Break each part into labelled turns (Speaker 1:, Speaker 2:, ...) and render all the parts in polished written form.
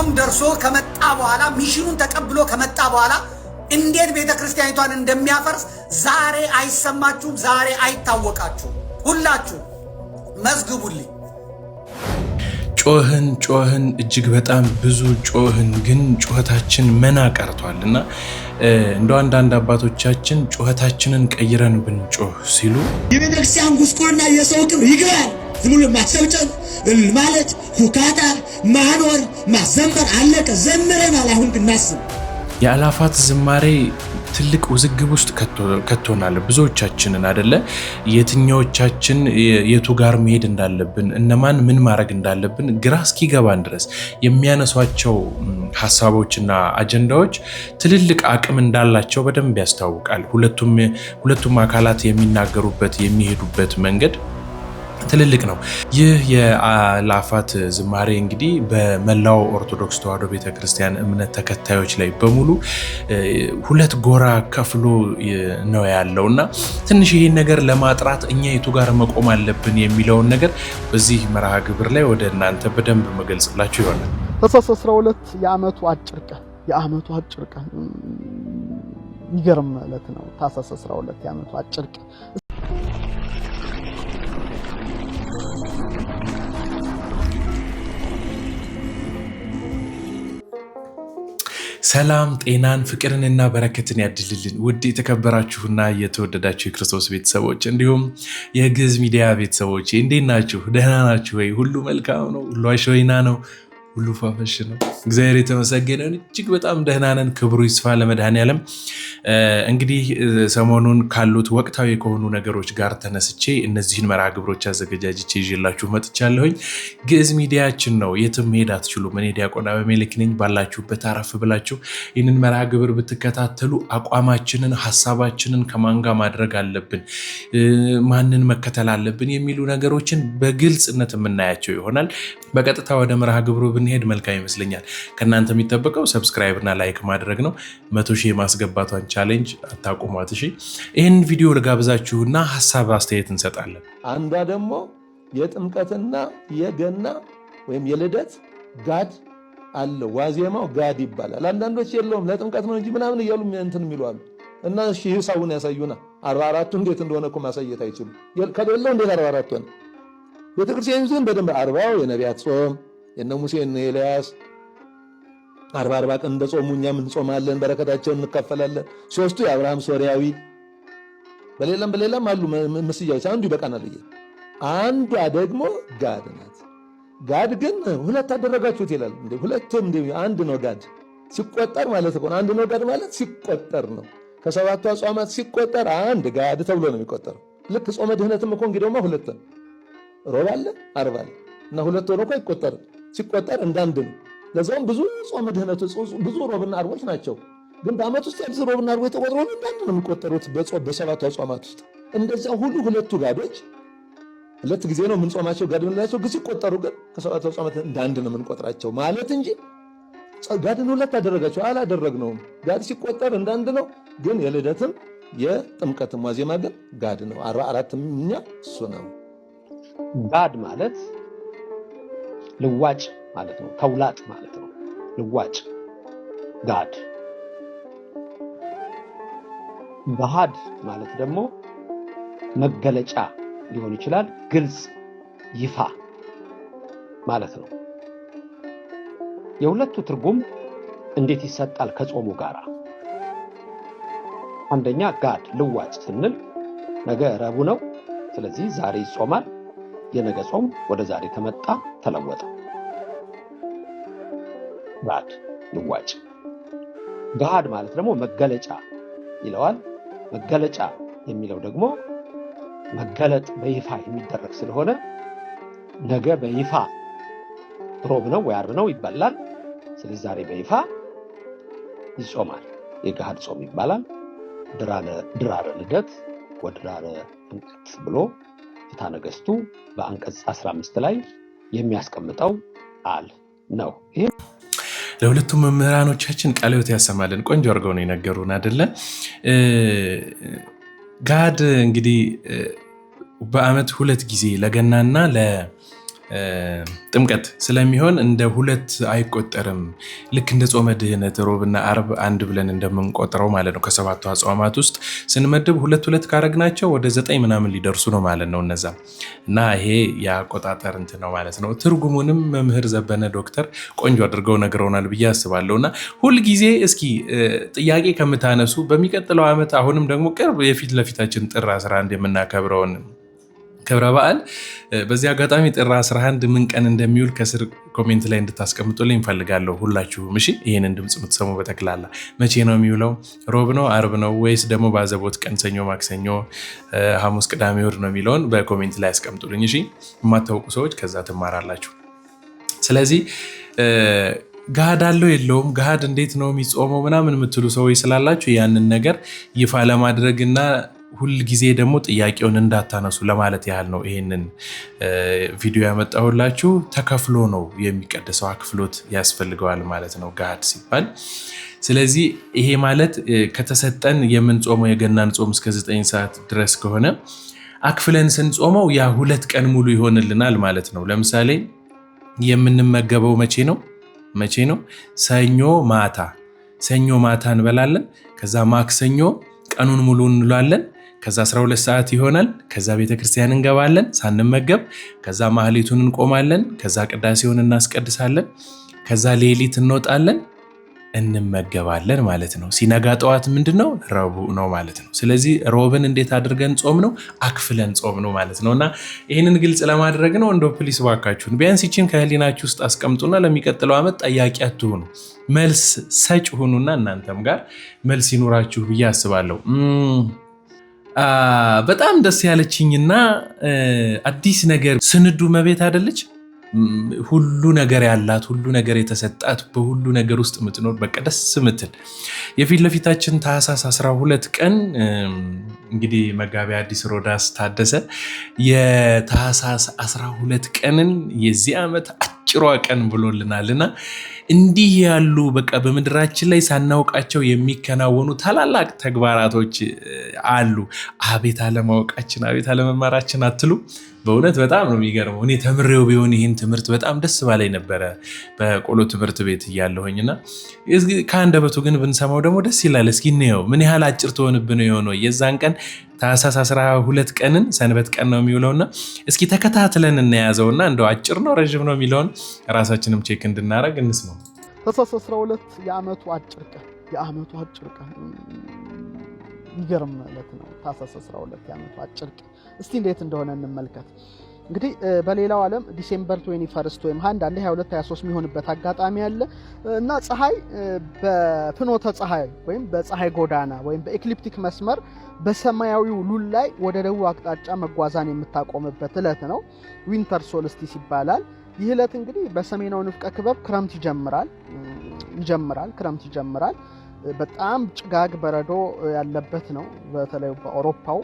Speaker 1: ጊዜውም ደርሶ ከመጣ በኋላ ሚሽኑን ተቀብሎ ከመጣ በኋላ እንዴት ቤተክርስቲያኒቷን እንደሚያፈርስ ዛሬ አይሰማችሁም? ዛሬ አይታወቃችሁም? ሁላችሁ መዝግቡልኝ።
Speaker 2: ጮህን እጅግ በጣም ብዙ ጮህን፣ ግን ጩኸታችን መና ቀርቷልና እንደው አንዳንድ አባቶቻችን ጩኸታችንን ቀይረን ብንጮህ ሲሉ
Speaker 3: የቤተክርስቲያን ጉስቁልና የሰው ክብር ይገባል። ዝም ብሎ ማሰብጨብ ማለት ሁካታ ማኖር ማዘምበር አለቀ። ዘምረናል። አሁን ብናስብ
Speaker 2: የአላፋት ዝማሬ ትልቅ ውዝግብ ውስጥ ከቶናል ብዙዎቻችንን አይደለ? የትኛዎቻችን የቱ ጋር መሄድ እንዳለብን እነማን ምን ማድረግ እንዳለብን ግራ እስኪገባን ድረስ የሚያነሷቸው ሐሳቦችና አጀንዳዎች ትልልቅ አቅም እንዳላቸው በደንብ ያስታውቃል። ሁለቱም አካላት የሚናገሩበት የሚሄዱበት መንገድ ትልልቅ ነው። ይህ የአላፋት ዝማሬ እንግዲህ በመላው ኦርቶዶክስ ተዋሕዶ ቤተክርስቲያን እምነት ተከታዮች ላይ በሙሉ ሁለት ጎራ ከፍሎ ነው ያለውና ትንሽ ይሄን ነገር ለማጥራት እኛ የቱ ጋር መቆም አለብን የሚለውን ነገር በዚህ መርሃ ግብር ላይ ወደ እናንተ በደንብ መገልጽላችሁ ይሆናል።
Speaker 4: ታኅሳስ 12 የዓመቱ አጭር ቀን ይገርም ማለት ነው። ታኅሳስ 12 የዓመቱ አጭር ቀን
Speaker 2: ሰላም ጤናን ፍቅርንና በረከትን ያድልልን። ውድ የተከበራችሁና የተወደዳችሁ የክርስቶስ ቤተሰቦች እንዲሁም የግዕዝ ሚዲያ ቤተሰቦች እንዴት ናችሁ? ደህና ናችሁ ወይ? ሁሉ መልካም ነው? ሁሉ አሸወይና ነው? ሁሉ ፋፈሽ ነው? እግዚአብሔር የተመሰገነ ይሁን። እጅግ በጣም ደህና ነን። ክብሩ ይስፋ ለመድኃኔዓለም። እንግዲህ ሰሞኑን ካሉት ወቅታዊ ከሆኑ ነገሮች ጋር ተነስቼ እነዚህን መርሃ ግብሮች አዘገጃጅቼ ይዤላችሁ መጥቻለሁኝ። ግዕዝ ሚዲያችን ነው፣ የትም መሄድ አትችሉም። እኔ ዲያቆን አበሜሌክ ነኝ። ባላችሁበት አረፍ ብላችሁ ይህንን መርሃ ግብር ብትከታተሉ አቋማችንን ሀሳባችንን ከማን ጋር ማድረግ አለብን፣ ማንን መከተል አለብን የሚሉ ነገሮችን በግልጽነት የምናያቸው ይሆናል። በቀጥታ ወደ መርሃ ግብሩ ብንሄድ መልካም ይመስለኛል። ከእናንተ የሚጠበቀው ሰብስክራይብ እና ላይክ ማድረግ ነው። 100 ሺህ ማስገባቷን ቻሌንጅ አታቁሟት። እሺ፣ ይህን ቪዲዮ ልጋብዛችሁና ሀሳብ አስተያየት እንሰጣለን።
Speaker 5: አንዷ ደግሞ የጥምቀትና የገና ወይም የልደት ጋድ አለው። ዋዜማው ጋድ ይባላል። አንዳንዶች የለውም ለጥምቀት ነው እንጂ ምናምን እያሉ እንትን የሚሉ አሉ። እና እሺ ሂሳቡን ያሳዩና 44ቱ እንዴት እንደሆነ እኮ ማሳየት አይችሉም። ከሌለው እንዴት 44ቱ ነው? ቤተክርስቲያን ግን በደንብ 40 የነቢያት ጾም የነ ሙሴ የነ ኤልያስ 40 ቀን እንደጾሙ እኛም እንጾማለን፣ በረከታቸውን እንካፈላለን። ሶስቱ የአብርሃም ሶሪያዊ በሌላም አሉ ምስያዎች። አንዱ ይበቃናል። አንዷ ደግሞ ጋድ ናት። ጋድ ግን ሁለት አደረጋችሁት ይላል። እንዴ ሁለቱም እንዴ አንድ ነው። ጋድ ሲቆጠር ማለት ነው። አንድ ነው ጋድ ማለት ሲቆጠር ነው። ከሰባቱ አጽዋማት ሲቆጠር አንድ ጋድ ተብሎ ነው የሚቆጠረው። ልክ ጾመ ድህነትም እኮ እንግዲህማ ሁለት ነው። ሮብ አለ ዓርብ አለ እና ሁለት ሆኖ እኮ አይቆጠርም። ሲቆጠር እንዳንድ ነው። ለዛውም ብዙ ጾመ ድህነት ብዙ ሮብና ዓርቦች ናቸው። ግን በዓመት ውስጥ ያሉት ሮብና ዓርቦች ተቆጥረው እንዳንድ ነው የሚቆጠሩት በሰባቱ አጽዋማት ውስጥ። እንደዛ ሁሉ ሁለቱ ጋዶች ሁለት ጊዜ ነው የምንጾማቸው ጋድ የምንላቸው፣ ግን ሲቆጠሩ ግን ከሰባቱ አጽዋማት እንዳንድ ነው የምንቆጥራቸው ማለት እንጂ ጋድን ሁለት አደረጋቸው አላደረግነውም። ጋድ ሲቆጠር እንዳንድ ነው። ግን የልደትም የጥምቀትም ዋዜማ ግን ጋድ ነው። 44ኛ እሱ ነው።
Speaker 6: ጋድ ማለት ልዋጭ ማለት ነው። ተውላጥ ማለት ነው። ልዋጭ ጋድ። ገሃድ ማለት ደግሞ መገለጫ ሊሆን ይችላል። ግልጽ፣ ይፋ ማለት ነው። የሁለቱ ትርጉም እንዴት ይሰጣል ከጾሙ ጋር? አንደኛ ጋድ ልዋጭ ስንል ነገ ረቡዕ ነው፣ ስለዚህ ዛሬ ይጾማል። የነገ ጾም ወደ ዛሬ ተመጣ፣ ተለወጠ። ጋድ ልዋጭ። ገሃድ ማለት ደግሞ መገለጫ ይለዋል። መገለጫ የሚለው ደግሞ መገለጥ በይፋ የሚደረግ ስለሆነ ነገ በይፋ ሮብ ነው ወይ ዓርብ ነው ይባላል። ስለዚህ ዛሬ በይፋ ይጾማል። የገሃድ ጾም ይባላል። ድራረ ልደት ወድራረ ጥምቀት ብሎ ፍትሐ ነገሥቱ በአንቀጽ 15 ላይ የሚያስቀምጠው ቃል ነው። ይሄ
Speaker 2: ለሁለቱም መምህራኖቻችን ቃለ ሕይወት ያሰማልን። ቆንጆ አድርገው ነው የነገሩን አይደለ? ጋድ እንግዲህ በዓመት 2 ጊዜ ለገናና ጥምቀት ስለሚሆን እንደ ሁለት አይቆጠርም። ልክ እንደ ጾመ ድህነት ሮብና አርብ አንድ ብለን እንደምንቆጥረው ማለት ነው። ከሰባቱ አጽዋማት ውስጥ ስንመድብ ሁለት ካረግናቸው ወደ 9 ምናምን ሊደርሱ ነው ማለት ነው እነዛ እና ይሄ የአቆጣጠር እንትን ነው ማለት ነው። ትርጉሙንም መምህር ዘበነ ዶክተር ቆንጆ አድርገው ነግረውናል ብዬ አስባለሁ። እና ሁልጊዜ እስኪ ጥያቄ ከምታነሱ በሚቀጥለው ዓመት አሁንም ደግሞ ቅርብ የፊት ለፊታችን ጥር 11 የምናከብረውን ክብረ በዓል በዚህ አጋጣሚ ጥር 11 ምን ቀን እንደሚውል ከስር ኮሜንት ላይ እንድታስቀምጡልኝ እንፈልጋለሁ ሁላችሁም። እሺ ይሄንን ድምጽ የምትሰሙ በተክላላ መቼ ነው የሚውለው? ሮብ ነው? አርብ ነው? ወይስ ደግሞ ባዘቦት ቀን ሰኞ፣ ማክሰኞ፣ ሐሙስ፣ ቅዳሜ፣ እሑድ ነው የሚለውን በኮሜንት ላይ አስቀምጡልኝ። እሺ የማታውቁ ሰዎች ከዛ ትማራላችሁ። ስለዚህ ገሃድ አለው የለውም፣ ገሃድ እንዴት ነው የሚጾመው ምናምን የምትሉ ሰዎች ስላላችሁ ያንን ነገር ይፋ ለማድረግና ሁል ጊዜ ደግሞ ጥያቄውን እንዳታነሱ ለማለት ያህል ነው ይሄንን ቪዲዮ ያመጣሁላችሁ። ተከፍሎ ነው የሚቀደሰው፣ አክፍሎት ያስፈልገዋል ማለት ነው ገሃድ ሲባል። ስለዚህ ይሄ ማለት ከተሰጠን የምንጾመው የገናን ጾም እስከ 9 ሰዓት ድረስ ከሆነ አክፍለን ስንጾመው ያ 2 ቀን ሙሉ ይሆንልናል ማለት ነው። ለምሳሌ የምንመገበው መቼ ነው? ሰኞ ማታ እንበላለን። ከዛ ማክሰኞ ቀኑን ሙሉ እንውላለን። ከዛ 12 ሰዓት ይሆናል። ከዛ ቤተክርስቲያን እንገባለን ሳንመገብ። ከዛ ማህሌቱን እንቆማለን። ከዛ ቅዳሴውን እናስቀድሳለን። ከዛ ሌሊት እንወጣለን እንመገባለን ማለት ነው። ሲነጋ ጠዋት ምንድነው? ረቡዕ ነው ማለት ነው። ስለዚህ ሮብን እንዴት አድርገን ጾም ነው? አክፍለን ጾም ነው ማለት ነው። እና ይህንን ግልጽ ለማድረግ ነው። እንደው ፕሊስ ባካችሁን ቢያንስ ይችን ከህሊናችሁ ውስጥ አስቀምጡና ለሚቀጥለው ዓመት ጠያቂ አትሁኑ፣ መልስ ሰጭ ሁኑና እናንተም ጋር መልስ ይኖራችሁ ብዬ አስባለሁ። በጣም ደስ ያለችኝና አዲስ ነገር ስንዱ መቤት አይደለች? ሁሉ ነገር ያላት፣ ሁሉ ነገር የተሰጣት፣ በሁሉ ነገር ውስጥ የምትኖር በቃ ደስ ምትል የፊት ለፊታችን ታኅሳስ 12 ቀን እንግዲህ መጋቢ ሐዲስ ሮዳስ ታደሰ የታኅሳስ 12 ቀንን የዚህ ዓመት አጭሯ ቀን ብሎልናልና እንዲህ ያሉ በቃ በምድራችን ላይ ሳናውቃቸው የሚከናወኑ ታላላቅ ተግባራቶች አሉ። አቤት አለማወቃችን፣ አቤት አለመማራችን አትሉ? በእውነት በጣም ነው የሚገርመው። እኔ ተምሬው ቢሆን ይህን ትምህርት በጣም ደስ ባላይ ነበረ በቆሎ ትምህርት ቤት እያለሁኝና ከአንደበቱ ግን ብንሰማው ደግሞ ደስ ይላል። እስኪ እንየው ምን ያህል አጭር ትሆንብን የሆነው የዛን ቀን ታኅሳስ 12 ቀንን ሰንበት ቀን ነው የሚውለውና እስኪ ተከታትለን እናያዘውና እንደው አጭር ነው ረዥም ነው የሚለውን ራሳችንም ቼክ እንድናደርግ እንስማው።
Speaker 4: ታኅሳስ 12 የዓመቱ አጭር ቀን ይገርም ማለት ነው። ታኅሳስ 12 የዓመቱ አጭር ቀን እስቲ እንዴት እንደሆነ እንመልከት። እንግዲህ በሌላው ዓለም ዲሴምበር 21 ወይም አንዳንዴ 22 23 የሚሆንበት አጋጣሚ አለ እና ፀሐይ በፍኖተ ፀሐይ ወይም በፀሐይ ጎዳና ወይም በኤክሊፕቲክ መስመር በሰማያዊው ሉል ላይ ወደ ደቡብ አቅጣጫ መጓዛን የምታቆምበት ዕለት ነው። ዊንተር ሶልስቲስ ይባላል። ይህ ዕለት እንግዲህ በሰሜናዊ ንፍቀ ክበብ ክረምት ይጀምራል። በጣም ጭጋግ በረዶ ያለበት ነው፣ በተለይ በአውሮፓው።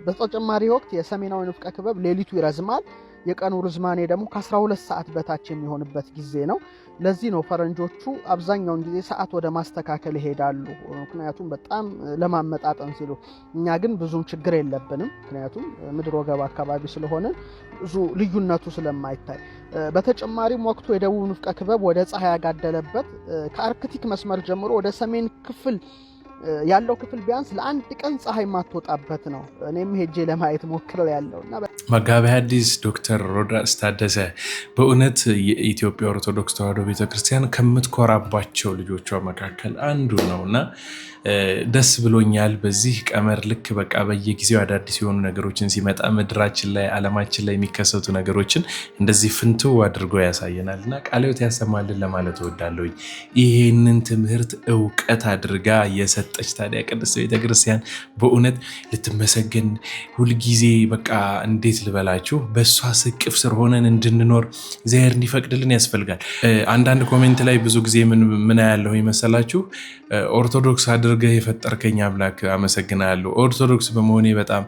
Speaker 4: በተጨማሪ ወቅት የሰሜናዊ ንፍቀ ክበብ ሌሊቱ ይረዝማል። የቀኑ ርዝማኔ ደግሞ ከ12 ሰዓት በታች የሚሆንበት ጊዜ ነው። ለዚህ ነው ፈረንጆቹ አብዛኛውን ጊዜ ሰዓት ወደ ማስተካከል ይሄዳሉ፣ ምክንያቱም በጣም ለማመጣጠን ሲሉ። እኛ ግን ብዙም ችግር የለብንም፣ ምክንያቱም ምድር ወገብ አካባቢ ስለሆነ ብዙ ልዩነቱ ስለማይታይ። በተጨማሪም ወቅቱ የደቡብ ንፍቀ ክበብ ወደ ፀሐይ ያጋደለበት ከአርክቲክ መስመር ጀምሮ ወደ ሰሜን ክፍል ያለው ክፍል ቢያንስ ለአንድ ቀን ፀሐይ ማትወጣበት ነው። እኔም ሄጄ ለማየት ሞክረው ያለውና
Speaker 2: መጋቢ ሐዲስ ዶክተር ሮዳስ ታደሰ በእውነት የኢትዮጵያ ኦርቶዶክስ ተዋሕዶ ቤተክርስቲያን ከምትኮራባቸው ልጆቿ መካከል አንዱ ነውና ደስ ብሎኛል። በዚህ ቀመር ልክ በቃ በየጊዜው አዳዲስ የሆኑ ነገሮችን ሲመጣ ምድራችን ላይ ዓለማችን ላይ የሚከሰቱ ነገሮችን እንደዚህ ፍንትው አድርጎ ያሳየናልና ቃለ ሕይወት ያሰማልን ለማለት እወዳለሁ። ይሄንን ትምህርት እውቀት አድርጋ የሰጠች ታዲያ ቅድስት ቤተክርስቲያን በእውነት ልትመሰገን ሁልጊዜ በቃ እንዴት ልበላችሁ በእሷ ስቅፍ ስር ሆነን እንድንኖር እግዚአብሔር እንዲፈቅድልን ያስፈልጋል። አንዳንድ ኮሜንት ላይ ብዙ ጊዜ ምን ያለሁ ይመሰላችሁ? ኦርቶዶክስ አድርገህ የፈጠርከኝ አምላክ አመሰግናለሁ። ኦርቶዶክስ በመሆኔ በጣም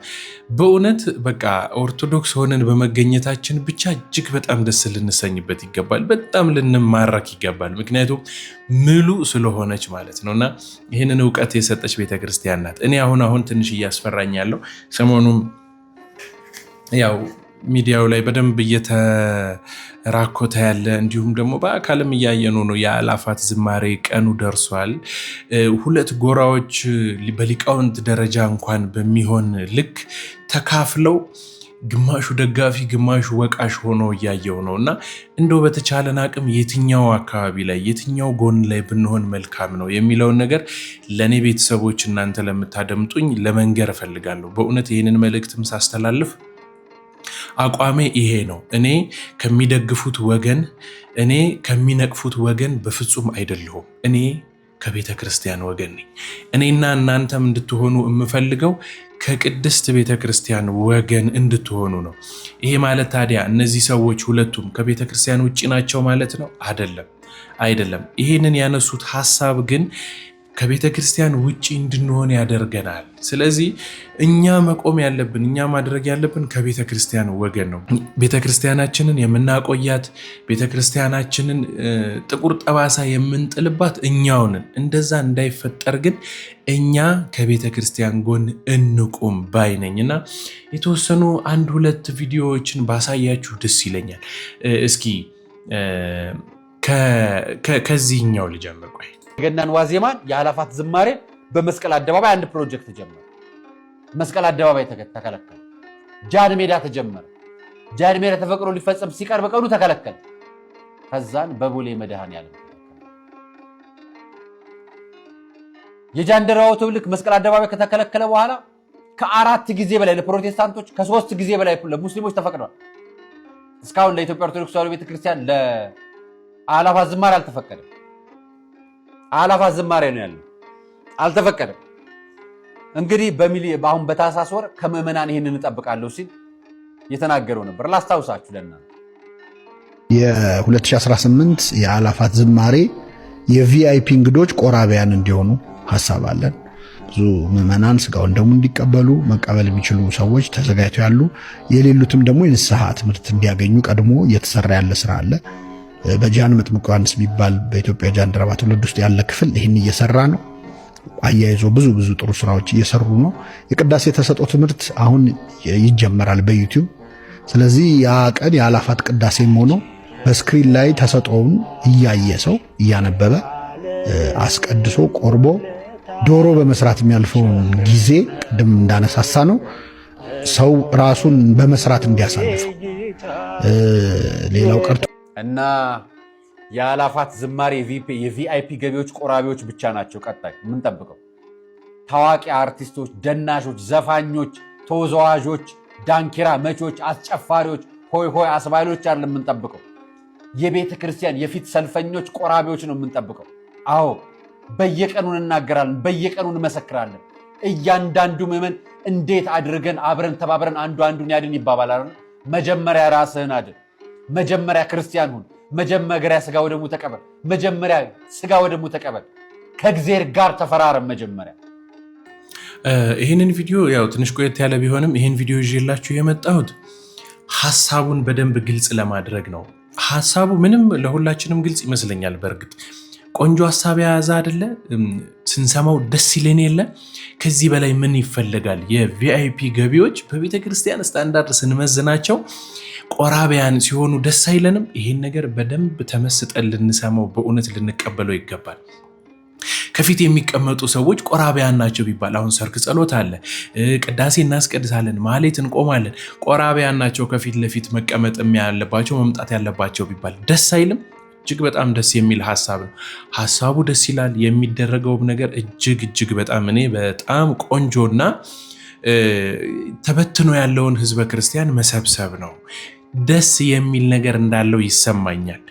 Speaker 2: በእውነት በቃ ኦርቶዶክስ ሆነን በመገኘታችን ብቻ እጅግ በጣም ደስ ልንሰኝበት ይገባል። በጣም ልንማረክ ይገባል። ምክንያቱም ምሉ ስለሆነች ማለት ነው እና ይህንን እውቀት የሰጠች ቤተክርስቲያን ናት። እኔ አሁን ትንሽ እያስፈራኝ ያለው ሰሞኑም ያው ሚዲያው ላይ በደንብ እየተራኮተ ያለ እንዲሁም ደግሞ በአካልም እያየኑ ነው። የአእላፋት ዝማሬ ቀኑ ደርሷል። ሁለት ጎራዎች በሊቃውንት ደረጃ እንኳን በሚሆን ልክ ተካፍለው ግማሹ ደጋፊ ግማሹ ወቃሽ ሆኖ እያየው ነው እና እንደው በተቻለን አቅም የትኛው አካባቢ ላይ የትኛው ጎን ላይ ብንሆን መልካም ነው የሚለውን ነገር ለእኔ ቤተሰቦች እናንተ ለምታደምጡኝ ለመንገር እፈልጋለሁ። በእውነት ይህንን መልእክትም ሳስተላልፍ አቋሜ ይሄ ነው። እኔ ከሚደግፉት ወገን፣ እኔ ከሚነቅፉት ወገን በፍጹም አይደለሁም። እኔ ከቤተ ክርስቲያን ወገን ነኝ። እኔና እናንተም እንድትሆኑ የምፈልገው ከቅድስት ቤተ ክርስቲያን ወገን እንድትሆኑ ነው። ይሄ ማለት ታዲያ እነዚህ ሰዎች ሁለቱም ከቤተ ክርስቲያን ውጭ ናቸው ማለት ነው? አይደለም። ይሄንን ያነሱት ሐሳብ ግን ከቤተ ክርስቲያን ውጭ እንድንሆን ያደርገናል። ስለዚህ እኛ መቆም ያለብን፣ እኛ ማድረግ ያለብን ከቤተ ክርስቲያን ወገን ነው። ቤተ ክርስቲያናችንን የምናቆያት፣ ቤተ ክርስቲያናችንን ጥቁር ጠባሳ የምንጥልባት እኛውንን። እንደዛ እንዳይፈጠር ግን እኛ ከቤተ ክርስቲያን ጎን እንቁም ባይነኝ እና የተወሰኑ 1-2 ቪዲዮዎችን ባሳያችሁ ደስ ይለኛል። እስኪ ከዚህኛው ልጀምር። ቆይ
Speaker 7: የገናን ዋዜማን የአእላፋት ዝማሬ በመስቀል አደባባይ አንድ ፕሮጀክት ተጀመረ። መስቀል አደባባይ ተከለከለ። ጃን ሜዳ ተጀመረ። ጃን ሜዳ ተፈቅዶ ሊፈጸም ሲቀርብ ቀኑ ተከለከለ። ከዛን በቦሌ መድኃኔዓለም የጃንደረባው ትውልክ መስቀል አደባባይ ከተከለከለ በኋላ ከ4 ጊዜ በላይ ለፕሮቴስታንቶች፣ ከ3 ጊዜ በላይ ለሙስሊሞች ተፈቅዷል። እስካሁን ለኢትዮጵያ ኦርቶዶክስ ተዋሕዶ ቤተክርስቲያን ለአእላፋት ዝማሬ አልተፈቀደም። አእላፋት ዝማሬ ነው ያለው፣ አልተፈቀደም። እንግዲህ አሁን በታኅሳስ ወር ከምዕመናን ይህንን እንጠብቃለሁ ሲል የተናገረው ነበር። ላስታውሳችሁ ለእናንተ
Speaker 8: የ2018 የአእላፋት ዝማሬ የቪአይፒ እንግዶች ቆራቢያን እንዲሆኑ ሐሳብ አለን። ብዙ ምዕመናን ስጋውን ደሙ እንዲቀበሉ መቀበል የሚችሉ ሰዎች ተዘጋጅተው ያሉ፣ የሌሉትም ደግሞ የንስሐ ትምህርት እንዲያገኙ ቀድሞ እየተሰራ ያለ ስራ አለ። በጃን መጥምቁ ዮሐንስ የሚባል በኢትዮጵያ ጃንደረባ ትውልድ ውስጥ ያለ ክፍል ይህን እየሰራ ነው። አያይዞ ብዙ ጥሩ ስራዎች እየሰሩ ነው። የቅዳሴ ተሰጥኦ ትምህርት አሁን ይጀመራል በዩቲዩብ። ስለዚህ ያ ቀን የአእላፋት ቅዳሴም ሆኖ በስክሪን ላይ ተሰጥኦውን እያየ ሰው እያነበበ አስቀድሶ ቆርቦ ዶሮ በመስራት የሚያልፈውን ጊዜ ቅድም እንዳነሳሳ ነው ሰው ራሱን በመስራት እንዲያሳልፈው ሌላው ቀርቶ
Speaker 7: እና የአእላፋት ዝማሬ የቪአይፒ ገቢዎች ቆራቢዎች ብቻ ናቸው። ቀጣይ የምንጠብቀው ታዋቂ አርቲስቶች፣ ደናሾች፣ ዘፋኞች፣ ተወዛዋዦች፣ ዳንኪራ መቾች፣ አስጨፋሪዎች፣ ሆይ ሆይ አስባይሎች አይደለም የምንጠብቀው። የቤተ ክርስቲያን የፊት ሰልፈኞች ቆራቢዎች ነው የምንጠብቀው። አዎ በየቀኑ እንናገራለን፣ በየቀኑ እንመሰክራለን። እያንዳንዱ ምዕመን እንዴት አድርገን አብረን ተባብረን አንዱ አንዱን ያድን ይባባላል። መጀመሪያ ራስህን አድን። መጀመሪያ ክርስቲያን ሁን። መጀመሪያ ስጋ ወደሙ ተቀበል። መጀመሪያ ስጋ ወደሙ ተቀበል። ከእግዚአብሔር ጋር ተፈራረም። መጀመሪያ
Speaker 2: ይህንን ቪዲዮ ያው ትንሽ ቆየት ያለ ቢሆንም ይህን ቪዲዮ ይዤላችሁ የመጣሁት ሐሳቡን በደንብ ግልጽ ለማድረግ ነው። ሐሳቡ ምንም ለሁላችንም ግልጽ ይመስለኛል። በእርግጥ ቆንጆ ሐሳብ የያዘ አይደለ? ስንሰማው ደስ ይለን የለ? ከዚህ በላይ ምን ይፈልጋል? የቪአይፒ ገቢዎች በቤተ ክርስቲያን ስታንዳርድ ስንመዝናቸው ቆራቢያን ሲሆኑ ደስ አይለንም? ይህን ነገር በደንብ ተመስጠን ልንሰማው፣ በእውነት ልንቀበለው ይገባል። ከፊት የሚቀመጡ ሰዎች ቆራቢያን ናቸው ቢባል፣ አሁን ሰርክ ጸሎት አለ፣ ቅዳሴ እናስቀድሳለን፣ ማህሌት እንቆማለን፣ ቆራቢያን ናቸው ከፊት ለፊት መቀመጥ ያለባቸው መምጣት ያለባቸው ቢባል ደስ አይልም? እጅግ በጣም ደስ የሚል ሐሳብ ነው። ሐሳቡ ደስ ይላል። የሚደረገውም ነገር እጅግ በጣም እኔ በጣም ቆንጆና ተበትኖ ያለውን ህዝበ ክርስቲያን መሰብሰብ ነው። ደስ የሚል ነገር እንዳለው ይሰማኛል።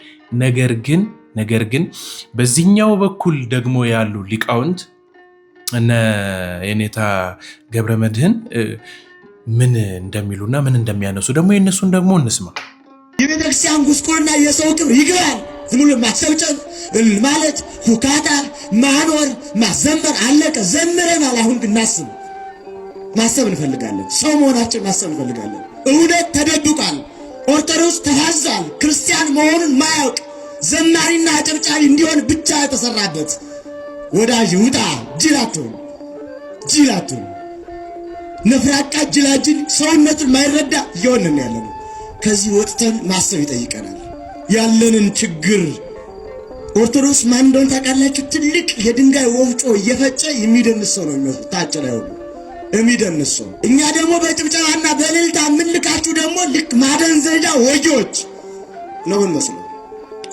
Speaker 2: ነገር ግን በዚህኛው በኩል ደግሞ ያሉ ሊቃውንት እነ የኔታ ገብረ መድኅን ምን እንደሚሉና ምን እንደሚያነሱ ደግሞ የእነሱን ደግሞ እንስማ።
Speaker 3: የቤተክርስቲያን ጉስቁልና የሰው ክብር ይግባል። ዝም ብሎ ማሰብጨብ ማለት ሁካታ፣ ማኖር፣ ማዘመር አለቀ። ዘምረናል። አሁን ግን ማሰብ እንፈልጋለን። ሰው መሆናችን ማሰብ እንፈልጋለን። እውነት ተደብቋል። ኦርቶዶክስ ተፋዟል። ክርስቲያን መሆኑን ማያውቅ ዘማሪና አጨብጫቢ እንዲሆን ብቻ የተሰራበት ወዳጅ ውጣ። ጅላቱ ነፍራቃ ጅላጅል ሰውነቱን ማይረዳ እየሆንን ያለነው ከዚህ ወጥተን ማሰብ ይጠይቀናል። ያለንን ችግር ኦርቶዶክስ ማን እንደሆነ ታውቃላችሁ? ትልቅ የድንጋይ ወፍጮ እየፈጨ የሚደንስ ሰው ነው የሚመስለው። ታች ላይ ሆኖ የሚደንስ ሰው። እኛ ደግሞ በጭብጨባና በእልልታ የምንልካችሁ ደግሞ ልክ ማደንዘዣ ወጆች ነው የምንመስለው።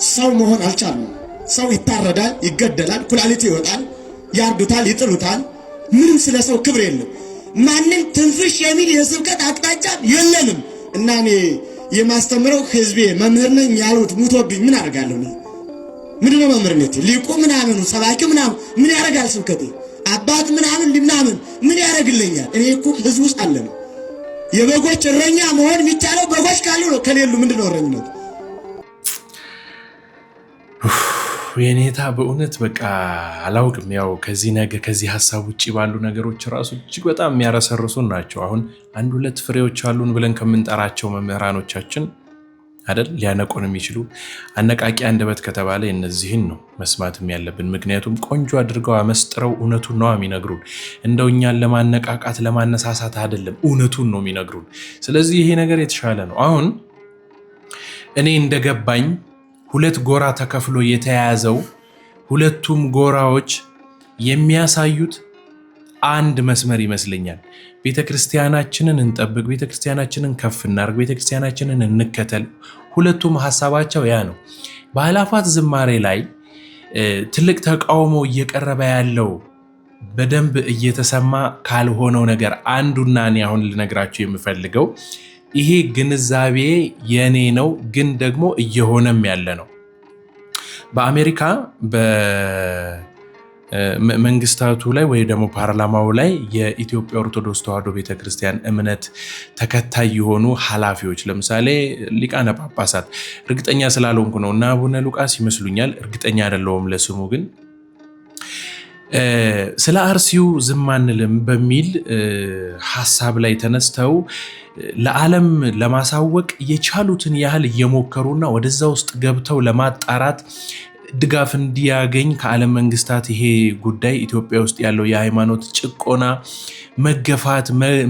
Speaker 3: ሰው መሆን አልቻልንም። ሰው ይታረዳል፣ ይገደላል፣ ኩላሊቱ ይወጣል፣ ያርዱታል፣ ይጥሉታል። ምንም ስለ ሰው ክብር የለም። ማንም ትንፍሽ የሚል የስብከት አቅጣጫ የለንም። እና እኔ የማስተምረው ህዝቤ መምህር ነኝ ያሉት ሙቶብኝ ምን አደርጋለሁ? ምንድነው መምህርነቴ? ሊቁ ምናምኑ ሰባኪው ምናምን ምን ያደርጋል? ስብከቴ አባት ምናምን ሊምናምን ምን ያደርግልኛል? እኔ እኮ ህዝብ ውስጥ አለ ነው። የበጎች እረኛ መሆን የሚቻለው በጎች ካሉ ነው። ከሌሉ ምንድነው እረኝነት?
Speaker 2: የኔታ በእውነት በቃ አላውቅም። ያው ከዚህ ሀሳብ ውጭ ባሉ ነገሮች ራሱ እጅግ በጣም የሚያረሰርሱን ናቸው። አሁን 1-2 ፍሬዎች አሉን ብለን ከምንጠራቸው መምህራኖቻችን አይደል ሊያነቁን የሚችሉ አነቃቂ አንደበት ከተባለ እነዚህን ነው መስማትም ያለብን። ምክንያቱም ቆንጆ አድርገው አመስጥረው እውነቱን ነው የሚነግሩን። እንደው እኛን ለማነቃቃት ለማነሳሳት አይደለም፣ እውነቱን ነው የሚነግሩን። ስለዚህ ይሄ ነገር የተሻለ ነው። አሁን እኔ እንደገባኝ 2 ጎራ ተከፍሎ የተያያዘው ሁለቱም ጎራዎች የሚያሳዩት አንድ መስመር ይመስለኛል። ቤተክርስቲያናችንን እንጠብቅ፣ ቤተክርስቲያናችንን ከፍ እናርግ፣ ቤተክርስቲያናችንን እንከተል። ሁለቱም ሐሳባቸው ያ ነው። በአእላፋት ዝማሬ ላይ ትልቅ ተቃውሞ እየቀረበ ያለው በደንብ እየተሰማ ካልሆነው ነገር አንዱና እኔ አሁን ልነግራችሁ የምፈልገው ይሄ ግንዛቤ የኔ ነው፣ ግን ደግሞ እየሆነም ያለ ነው። በአሜሪካ በመንግስታቱ ላይ ወይ ደግሞ ፓርላማው ላይ የኢትዮጵያ ኦርቶዶክስ ተዋሕዶ ቤተክርስቲያን እምነት ተከታይ የሆኑ ኃላፊዎች ለምሳሌ ሊቃነ ጳጳሳት፣ እርግጠኛ ስላልሆንኩ ነው እና አቡነ ሉቃስ ይመስሉኛል፣ እርግጠኛ አይደለሁም ለስሙ ግን ስለ አርሲው ዝም አንልም በሚል ሐሳብ ላይ ተነስተው ለዓለም ለማሳወቅ የቻሉትን ያህል እየሞከሩና ወደዛ ውስጥ ገብተው ለማጣራት ድጋፍ እንዲያገኝ ከዓለም መንግስታት ይሄ ጉዳይ ኢትዮጵያ ውስጥ ያለው የሃይማኖት ጭቆና፣ መገፋት፣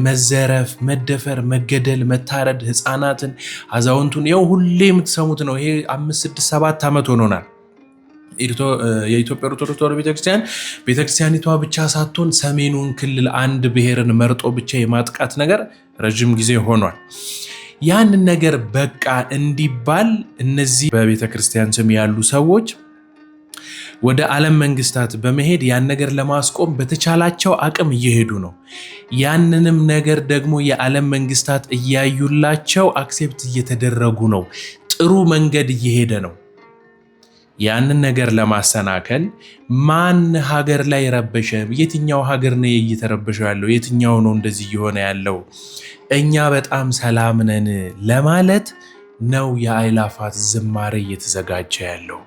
Speaker 2: መዘረፍ፣ መደፈር፣ መገደል፣ መታረድ፣ ህፃናትን፣ አዛውንቱን ያው ሁሌ የምትሰሙት ነው። ይሄ 5፣ 6፣ 7 ዓመት ሆኖናል። የኢትዮጵያ ኦርቶዶክስ ተዋሕዶ ቤተክርስቲያኒቷ ብቻ ሳትሆን ሰሜኑን ክልል አንድ ብሔርን መርጦ ብቻ የማጥቃት ነገር ረጅም ጊዜ ሆኗል። ያንን ነገር በቃ እንዲባል እነዚህ በቤተክርስቲያን ስም ያሉ ሰዎች ወደ ዓለም መንግስታት በመሄድ ያን ነገር ለማስቆም በተቻላቸው አቅም እየሄዱ ነው። ያንንም ነገር ደግሞ የዓለም መንግስታት እያዩላቸው አክሴፕት እየተደረጉ ነው። ጥሩ መንገድ እየሄደ ነው። ያንን ነገር ለማሰናከል ማን ሀገር ላይ ረበሸ? የትኛው ሀገር ነው እየተረበሸው ያለው? የትኛው ነው እንደዚህ እየሆነ ያለው? እኛ በጣም ሰላም ነን ለማለት ነው የአእላፋት ዝማሬ እየተዘጋጀ ያለው።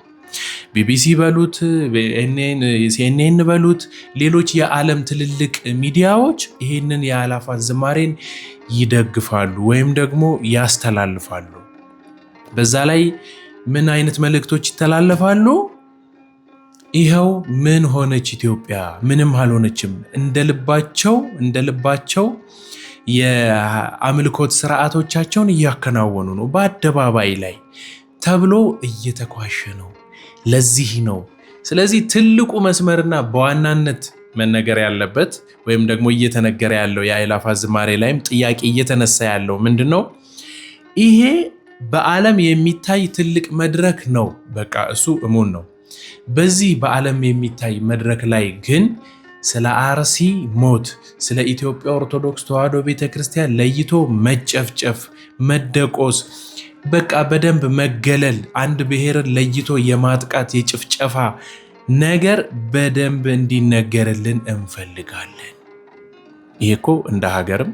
Speaker 2: ቢቢሲ በሉት፣ ሲኤንኤን በሉት፣ ሌሎች የዓለም ትልልቅ ሚዲያዎች ይህንን የአእላፋት ዝማሬን ይደግፋሉ ወይም ደግሞ ያስተላልፋሉ። በዛ ላይ ምን አይነት መልእክቶች ይተላለፋሉ? ይኸው ምን ሆነች ኢትዮጵያ? ምንም አልሆነችም። እንደልባቸው የአምልኮት ስርዓቶቻቸውን እያከናወኑ ነው በአደባባይ ላይ ተብሎ እየተኳሸ ነው። ለዚህ ነው። ስለዚህ ትልቁ መስመርና በዋናነት መነገር ያለበት ወይም ደግሞ እየተነገረ ያለው የአእላፋት ዝማሬ ላይም ጥያቄ እየተነሳ ያለው ምንድነው? ይሄ በዓለም የሚታይ ትልቅ መድረክ ነው። በቃ እሱ እሙን ነው። በዚህ በዓለም የሚታይ መድረክ ላይ ግን ስለ አርሲ ሞት፣ ስለ ኢትዮጵያ ኦርቶዶክስ ተዋሕዶ ቤተክርስቲያን ለይቶ መጨፍጨፍ፣ መደቆስ፣ በቃ በደንብ መገለል፣ አንድ ብሔርን ለይቶ የማጥቃት የጭፍጨፋ ነገር በደንብ እንዲነገርልን እንፈልጋለን። ይሄ እኮ እንደ ሀገርም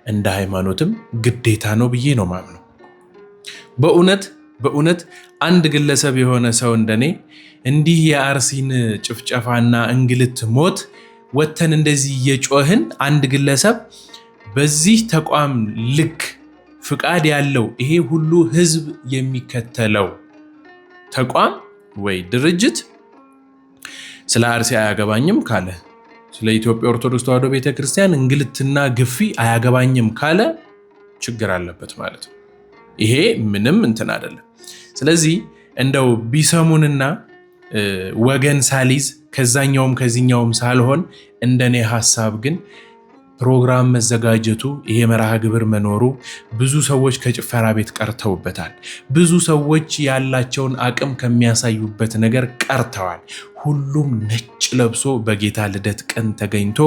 Speaker 2: እንደ ሃይማኖትም ግዴታ ነው ብዬ ነው ማምነው። በእውነት አንድ ግለሰብ የሆነ ሰው እንደኔ እንዲህ የአርሲን ጭፍጨፋና እንግልት ሞት ወተን እንደዚህ እየጮህን አንድ ግለሰብ በዚህ ተቋም ልክ ፍቃድ ያለው ይሄ ሁሉ ህዝብ የሚከተለው ተቋም ወይ ድርጅት ስለ አርሲ አያገባኝም ካለ፣ ስለ ኢትዮጵያ ኦርቶዶክስ ተዋሕዶ ቤተክርስቲያን እንግልትና ግፊ አያገባኝም ካለ ችግር አለበት ማለት ነው። ይሄ ምንም እንትን አይደለም። ስለዚህ እንደው ቢሰሙንና ወገን ሳሊዝ ከዛኛውም ከዚህኛውም ሳልሆን እንደኔ ሐሳብ ግን ፕሮግራም መዘጋጀቱ ይሄ መርሃ ግብር መኖሩ ብዙ ሰዎች ከጭፈራ ቤት ቀርተውበታል። ብዙ ሰዎች ያላቸውን አቅም ከሚያሳዩበት ነገር ቀርተዋል። ሁሉም ነጭ ለብሶ በጌታ ልደት ቀን ተገኝቶ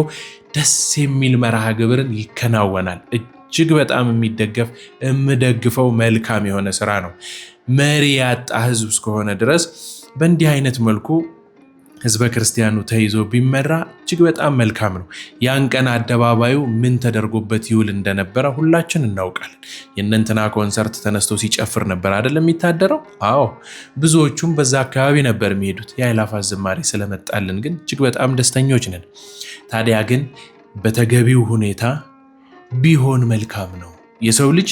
Speaker 2: ደስ የሚል መርሃ ግብርን ይከናወናል። እጅግ በጣም የሚደገፍ የምደግፈው መልካም የሆነ ስራ ነው። መሪ ያጣ ህዝብ እስከሆነ ድረስ በእንዲህ አይነት መልኩ ህዝበ ክርስቲያኑ ተይዞ ቢመራ እጅግ በጣም መልካም ነው። ያን ቀን አደባባዩ ምን ተደርጎበት ይውል እንደነበረ ሁላችን እናውቃለን። የእነንትና ኮንሰርት ተነስቶ ሲጨፍር ነበር አይደለም የሚታደረው? አዎ፣ ብዙዎቹም በዛ አካባቢ ነበር የሚሄዱት። የአእላፋት ዝማሬ ስለመጣልን ግን እጅግ በጣም ደስተኞች ነን። ታዲያ ግን በተገቢው ሁኔታ ቢሆን መልካም ነው። የሰው ልጅ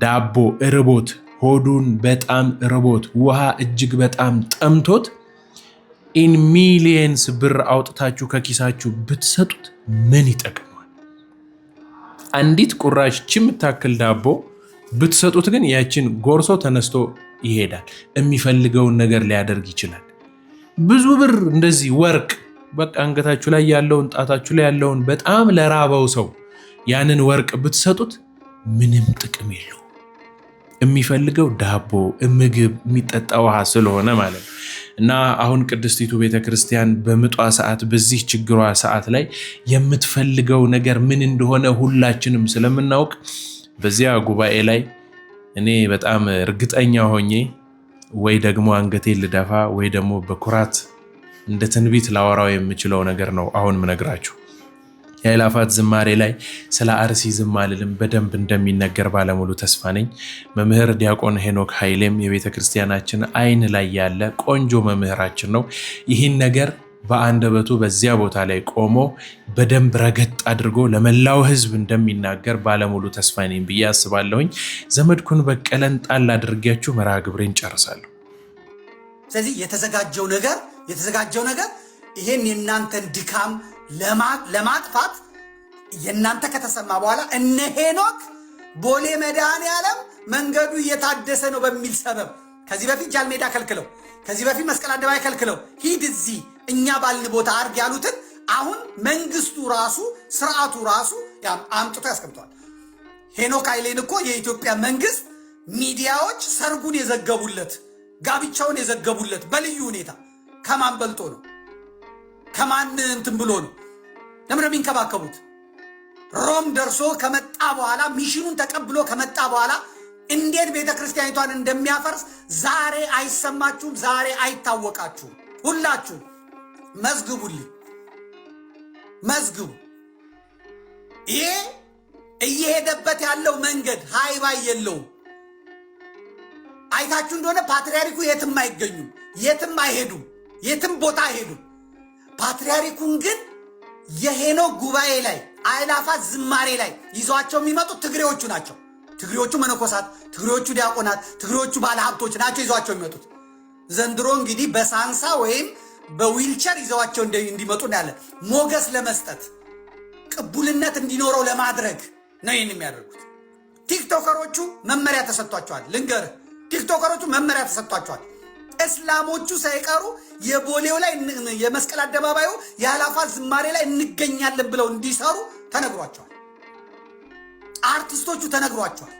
Speaker 2: ዳቦ እርቦት ሆዱን በጣም ርቦት ውሃ እጅግ በጣም ጠምቶት ኢን ሚሊየንስ ብር አውጥታችሁ ከኪሳችሁ ብትሰጡት ምን ይጠቅማል? አንዲት ቁራሽ የምታክል ዳቦ ብትሰጡት ግን ያችን ጎርሶ ተነስቶ ይሄዳል። የሚፈልገውን ነገር ሊያደርግ ይችላል። ብዙ ብር እንደዚህ ወርቅ በቃ አንገታችሁ ላይ ያለውን ጣታችሁ ላይ ያለውን በጣም ለራበው ሰው ያንን ወርቅ ብትሰጡት ምንም ጥቅም የለው። የሚፈልገው ዳቦ፣ ምግብ፣ የሚጠጣ ውሃ ስለሆነ ማለት ነው። እና አሁን ቅድስቲቱ ቤተክርስቲያን በምጧ ሰዓት በዚህ ችግሯ ሰዓት ላይ የምትፈልገው ነገር ምን እንደሆነ ሁላችንም ስለምናውቅ በዚያ ጉባኤ ላይ እኔ በጣም እርግጠኛ ሆኜ ወይ ደግሞ አንገቴን ልደፋ ወይ ደግሞ በኩራት እንደ ትንቢት ላወራው የምችለው ነገር ነው አሁን ምነግራችሁ። የአእላፋት ዝማሬ ላይ ስለ አርሲ ዝም አልልም፣ በደንብ እንደሚነገር ባለሙሉ ተስፋ ነኝ። መምህር ዲያቆን ሄኖክ ኃይሌም የቤተ ክርስቲያናችን አይን ላይ ያለ ቆንጆ መምህራችን ነው። ይህን ነገር በአንደበቱ በዚያ ቦታ ላይ ቆሞ በደንብ ረገጥ አድርጎ ለመላው ሕዝብ እንደሚናገር ባለሙሉ ተስፋ ነኝ ብዬ አስባለሁኝ። ዘመድኩን በቀለን ጣል አድርጌያችሁ መርሃ ግብሬን ጨርሳለሁ።
Speaker 1: ስለዚህ የተዘጋጀው ነገር ይሄን የእናንተን ድካም ለማጥፋት የእናንተ ከተሰማ በኋላ እነ ሄኖክ ቦሌ መድኃኔዓለም መንገዱ እየታደሰ ነው በሚል ሰበብ ከዚህ በፊት ጃልሜዳ ከልክለው፣ ከዚህ በፊት መስቀል አደባባይ ከልክለው ሂድ እዚህ እኛ ባልን ቦታ አርግ ያሉትን አሁን መንግስቱ ራሱ ስርዓቱ ራሱ አምጥቶ ያስቀምጧል። ሄኖክ ኃይሌን እኮ የኢትዮጵያ መንግስት ሚዲያዎች ሰርጉን የዘገቡለት ጋብቻውን የዘገቡለት በልዩ ሁኔታ ከማን በልጦ ነው? ከማን እንትን ብሎ ነው? ለምን የሚንከባከቡት? ሮም ደርሶ ከመጣ በኋላ ሚሽኑን ተቀብሎ ከመጣ በኋላ እንዴት ቤተክርስቲያኒቷን እንደሚያፈርስ ዛሬ አይሰማችሁም? ዛሬ አይታወቃችሁም? ሁላችሁ መዝግቡልኝ፣ መዝግቡ። ይሄ እየሄደበት ያለው መንገድ ሃይባይ የለውም። አይታችሁ እንደሆነ ፓትርያርኩ የትም አይገኙም፣ የትም አይሄዱም፣ የትም ቦታ አይሄዱም። ፓትርያርኩን ግን የሄኖክ ጉባኤ ላይ አእላፋት ዝማሬ ላይ ይዟቸው የሚመጡት ትግሬዎቹ ናቸው። ትግሬዎቹ መነኮሳት፣ ትግሬዎቹ ዲያቆናት፣ ትግሬዎቹ ባለሀብቶች ናቸው ይዟቸው የሚመጡት። ዘንድሮ እንግዲህ በሳንሳ ወይም በዊልቸር ይዘዋቸው እንዲመጡ እናያለን። ሞገስ ለመስጠት ቅቡልነት እንዲኖረው ለማድረግ ነው ይህን የሚያደርጉት። ቲክቶከሮቹ መመሪያ ተሰጥቷቸዋል። ልንገርህ፣ ቲክቶከሮቹ መመሪያ ተሰጥቷቸዋል። እስላሞቹ ሳይቀሩ የቦሌው ላይ የመስቀል አደባባዩ የአእላፋት ዝማሬ ላይ እንገኛለን ብለው እንዲሰሩ ተነግሯቸዋል። አርቲስቶቹ ተነግሯቸዋል።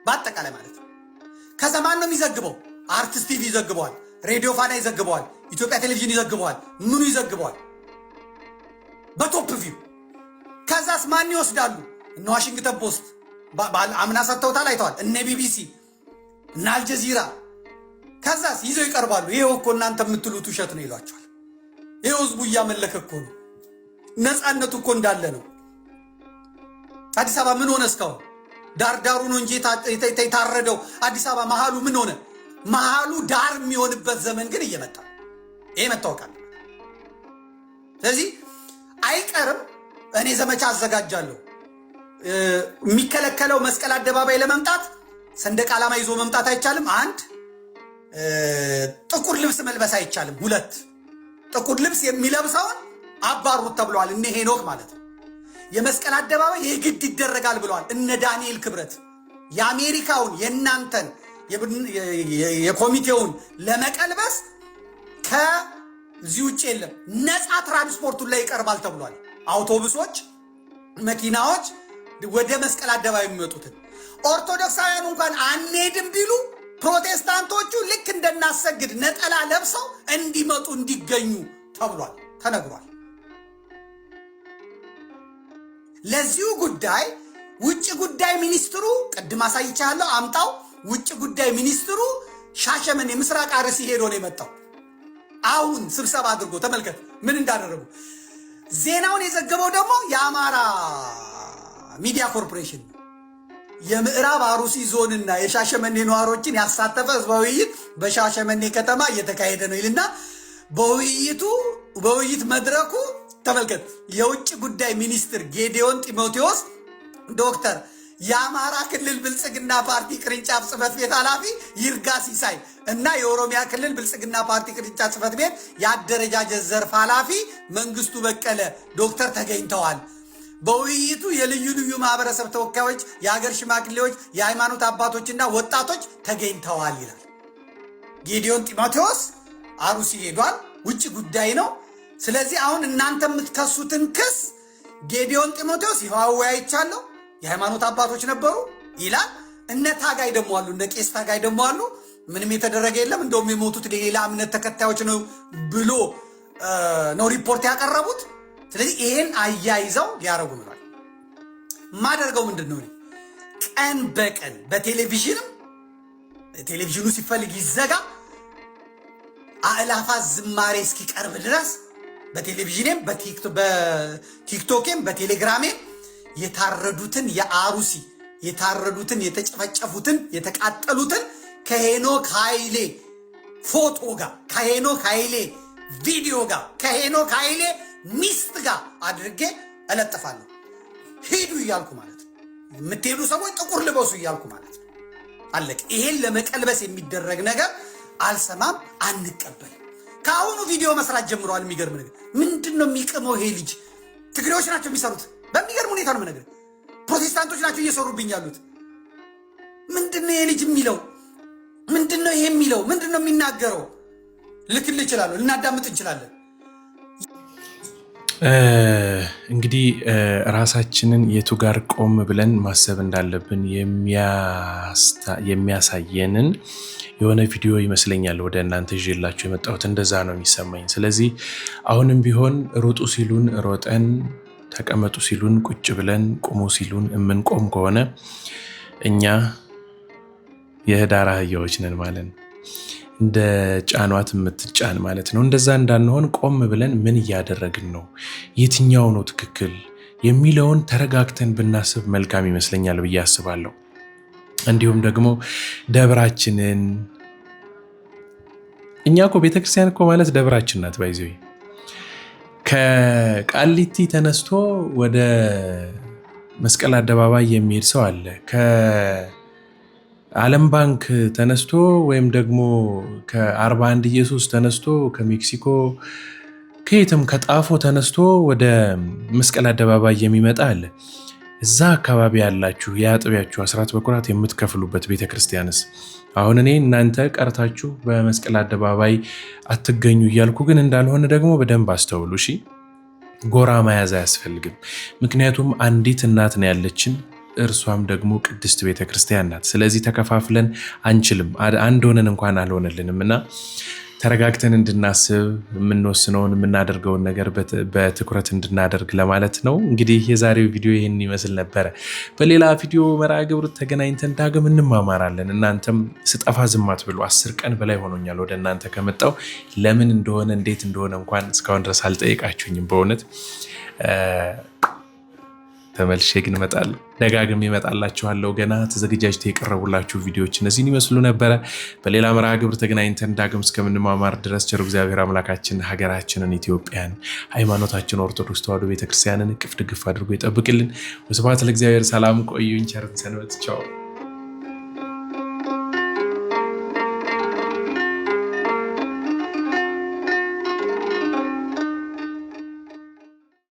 Speaker 1: በአጠቃላይ ማለት ነው። ከዛ ማን ነው የሚዘግበው? አርቲስት ቲቪ ይዘግበዋል፣ ሬዲዮ ፋና ይዘግበዋል፣ ኢትዮጵያ ቴሌቪዥን ይዘግበዋል፣ ምኑ ይዘግበዋል በቶፕ ቪው። ከዛስ ማን ይወስዳሉ? እነ ዋሽንግተን ፖስት አምና ሰጥተውታል፣ አይተዋል። እነ ቢቢሲ እነ አልጀዚራ ከዛስ ይዘው ይቀርባሉ። ይሄው እኮ እናንተ የምትሉት ውሸት ነው ይሏቸዋል። ይሄው ህዝቡ እያመለከ እኮ ነው፣ ነፃነቱ እኮ እንዳለ ነው። አዲስ አበባ ምን ሆነ? እስካሁን ዳርዳሩ ነው እንጂ የታረደው አዲስ አበባ መሃሉ ምን ሆነ? መሃሉ ዳር የሚሆንበት ዘመን ግን እየመጣ ይሄ መታወቅ አለ። ስለዚህ አይቀርም። እኔ ዘመቻ አዘጋጃለሁ። የሚከለከለው መስቀል አደባባይ ለመምጣት ሰንደቅ ዓላማ ይዞ መምጣት አይቻልም። አንድ ጥቁር ልብስ መልበስ አይቻልም። ሁለት ጥቁር ልብስ የሚለብሰውን አባሩት ተብለዋል። እነ ሄኖክ ማለት ነው። የመስቀል አደባባይ የግድ ይደረጋል ብለዋል እነ ዳንኤል ክብረት። የአሜሪካውን የእናንተን የኮሚቴውን ለመቀልበስ ከዚህ ውጭ የለም። ነፃ ትራንስፖርቱን ላይ ይቀርባል ተብሏል። አውቶቡሶች፣ መኪናዎች ወደ መስቀል አደባባይ የሚመጡትን ኦርቶዶክሳውያኑ እንኳን አንሄድም ቢሉ ፕሮቴስታንቶቹ ልክ እንደናሰግድ ነጠላ ለብሰው እንዲመጡ እንዲገኙ ተብሏል፣ ተነግሯል። ለዚሁ ጉዳይ ውጭ ጉዳይ ሚኒስትሩ ቅድም አሳይቻለሁ፣ አምጣው። ውጭ ጉዳይ ሚኒስትሩ ሻሸመኔ ምስራቅ አርሲ ሄዶ ነው የመጣው። አሁን ስብሰባ አድርጎ ተመልከት ምን እንዳደረጉ። ዜናውን የዘገበው ደግሞ የአማራ ሚዲያ ኮርፖሬሽን የምዕራብ አሩሲ ዞንና የሻሸመኔ ነዋሪዎችን ያሳተፈ ህዝባዊ ውይይት በሻሸመኔ ከተማ እየተካሄደ ነው ይልና በውይይት መድረኩ ተመልከት የውጭ ጉዳይ ሚኒስትር ጌዲዮን ጢሞቴዎስ ዶክተር የአማራ ክልል ብልጽግና ፓርቲ ቅርንጫፍ ጽህፈት ቤት ኃላፊ ይርጋ ሲሳይ እና የኦሮሚያ ክልል ብልጽግና ፓርቲ ቅርንጫፍ ጽህፈት ቤት የአደረጃጀት ዘርፍ ኃላፊ መንግስቱ በቀለ ዶክተር ተገኝተዋል። በውይይቱ የልዩ ልዩ ማህበረሰብ ተወካዮች፣ የሀገር ሽማግሌዎች፣ የሃይማኖት አባቶችና ወጣቶች ተገኝተዋል ይላል። ጌዲዮን ጢሞቴዎስ አሩሲ ሄዷል። ውጭ ጉዳይ ነው። ስለዚህ አሁን እናንተ የምትከሱትን ክስ ጌዲዮን ጢሞቴዎስ ይኸው አወያይቻለሁ፣ የሃይማኖት አባቶች ነበሩ ይላል። እነ ታጋይ ደግሞ አሉ፣ እነ ቄስ ታጋይ ደግሞ አሉ። ምንም የተደረገ የለም እንደውም የሞቱት ሌላ እምነት ተከታዮች ነው ብሎ ነው ሪፖርት ያቀረቡት። ስለዚህ ይሄን አያይዘው ሊያረጉ ብሏል። ማደርገው ምንድን ነው? ቀን በቀን በቴሌቪዥንም ቴሌቪዥኑ ሲፈልግ ይዘጋ አእላፋት ዝማሬ እስኪቀርብ ድረስ በቴሌቪዥኔም በቲክቶኬም በቴሌግራሜም የታረዱትን የአሩሲ የታረዱትን የተጨፈጨፉትን የተቃጠሉትን ከሄኖክ ኃይሌ ፎቶ ጋር ከሄኖክ ኃይሌ ቪዲዮ ጋር ከሄኖክ ኃይሌ ሚስት ጋር አድርጌ እለጥፋለሁ። ሂዱ እያልኩ ማለት ነው። የምትሄዱ ሰዎች ጥቁር ልበሱ እያልኩ ማለት ነው። አለቅ። ይሄን ለመቀልበስ የሚደረግ ነገር አልሰማም፣ አንቀበልም። ከአሁኑ ቪዲዮ መስራት ጀምረዋል። የሚገርም ነገር ምንድን ነው የሚቅመው ይሄ ልጅ? ትግሬዎች ናቸው የሚሰሩት። በሚገርም ሁኔታ ነው የምነግርህ። ፕሮቴስታንቶች ናቸው እየሰሩብኝ ያሉት። ምንድን ነው ይሄ ልጅ የሚለው? ምንድን ነው ይሄ የሚለው? ምንድን ነው የሚናገረው? ልክል እችላለሁ፣ ልናዳምጥ እንችላለን።
Speaker 2: እንግዲህ ራሳችንን የቱ ጋር ቆም ብለን ማሰብ እንዳለብን የሚያሳየንን የሆነ ቪዲዮ ይመስለኛል ወደ እናንተ ይዤላችሁ የመጣሁት። እንደዛ ነው የሚሰማኝ። ስለዚህ አሁንም ቢሆን ሩጡ ሲሉን ሮጠን፣ ተቀመጡ ሲሉን ቁጭ ብለን፣ ቁሙ ሲሉን የምንቆም ከሆነ እኛ የህዳር አህያዎች ነን ማለት ነው። እንደ ጫኗት የምትጫን ማለት ነው። እንደዛ እንዳንሆን ቆም ብለን ምን እያደረግን ነው፣ የትኛው ነው ትክክል የሚለውን ተረጋግተን ብናስብ መልካም ይመስለኛል ብዬ አስባለሁ። እንዲሁም ደግሞ ደብራችንን እኛ እኮ ቤተክርስቲያን እኮ ማለት ደብራችን ናት። ባይዘው ከቃሊቲ ተነስቶ ወደ መስቀል አደባባይ የሚሄድ ሰው አለ። ዓለም ባንክ ተነስቶ ወይም ደግሞ ከ41 ኢየሱስ ተነስቶ ከሜክሲኮ ከየትም ከጣፎ ተነስቶ ወደ መስቀል አደባባይ የሚመጣ አለ። እዛ አካባቢ ያላችሁ የአጥቢያችሁ አስራት በኩራት የምትከፍሉበት ቤተክርስቲያንስ አሁን እኔ እናንተ ቀርታችሁ በመስቀል አደባባይ አትገኙ እያልኩ ግን እንዳልሆነ ደግሞ በደንብ አስተውሉ። እሺ፣ ጎራ መያዝ አያስፈልግም። ምክንያቱም አንዲት እናት ነው ያለችን፣ እርሷም ደግሞ ቅድስት ቤተክርስቲያን ናት። ስለዚህ ተከፋፍለን አንችልም። አንድ ሆነን እንኳን አልሆነልንም እና ተረጋግተን እንድናስብ የምንወስነውን የምናደርገውን ነገር በትኩረት እንድናደርግ ለማለት ነው። እንግዲህ የዛሬው ቪዲዮ ይህን ይመስል ነበረ። በሌላ ቪዲዮ መርሃ ግብር ተገናኝተን ዳግም እንማማራለን። እናንተም ስጠፋ ዝም አትብሉ። 10 ቀን በላይ ሆኖኛል ወደ እናንተ ከመጣው። ለምን እንደሆነ እንዴት እንደሆነ እንኳን እስካሁን ድረስ አልጠየቃችሁኝም። በእውነት ተመልሼ ግን እመጣለሁ። ደጋግሜ እመጣላችኋለሁ። ገና ተዘጋጅተው የቀረቡላችሁ ቪዲዮዎች እነዚህን ይመስሉ ነበረ። በሌላ መርሃ ግብር ተገናኝተን ዳግም እስከምንማማር ድረስ ቸር እግዚአብሔር አምላካችን ሀገራችንን ኢትዮጵያን፣ ሃይማኖታችን ኦርቶዶክስ ተዋሕዶ ቤተክርስቲያንን እቅፍ ድግፍ አድርጎ ይጠብቅልን። ወስብሐት ለእግዚአብሔር። ሰላም ቆዩኝ። ቸር ሰንበት። ቻው